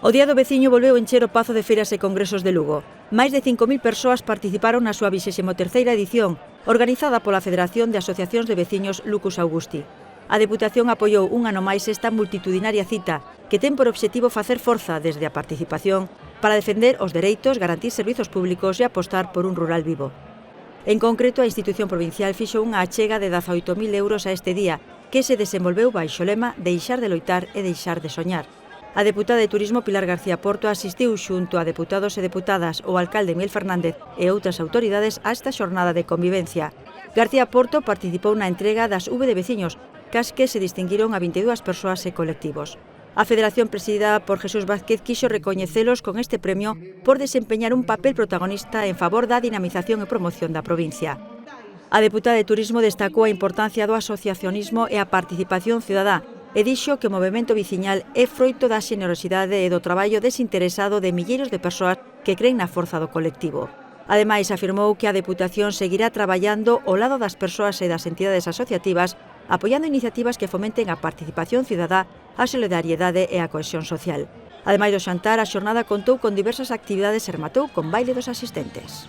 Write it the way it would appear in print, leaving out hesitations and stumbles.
O Día do Veciño volveu encher o Pazo de Feiras e Congresos de Lugo. Máis de 5.000 persoas participaron na súa 23ª edición, organizada pola Federación de Asociacións de Veciños Lucus Augusti. A Deputación apoiou un ano máis esta multitudinaria cita, que ten por obxectivo facer forza desde a participación para defender os dereitos, garantir servizos públicos e apostar por un rural vivo. En concreto, a institución provincial fixo unha achega de 18.000 euros a este día, que se desenvolveu baixo o lema Deixar de loitar e deixar de soñar. A deputada de Turismo Pilar García Porto asistiu xunto a deputados e deputadas, o alcalde Miguel Fernández e outras autoridades a esta xornada de convivencia. García Porto participou na entrega das V de Veciños, cas que se distinguiron a 22 persoas e colectivos. A Federación presidida por Jesús Vázquez quixo recoñecelos con este premio por desempeñar un papel protagonista en favor da dinamización e promoción da provincia. A deputada de Turismo destacou a importancia do asociacionismo e a participación cidadá e dixo que o movemento viciñal é froito da xenerosidade e do traballo desinteresado de milleiros de persoas que creen na forza do colectivo. Ademais, afirmou que a Deputación seguirá traballando ao lado das persoas e das entidades asociativas, apoiando iniciativas que fomenten a participación cidadá, a solidariedade e a cohesión social. Ademais do xantar, a xornada contou con diversas actividades e rematou con baile dos asistentes.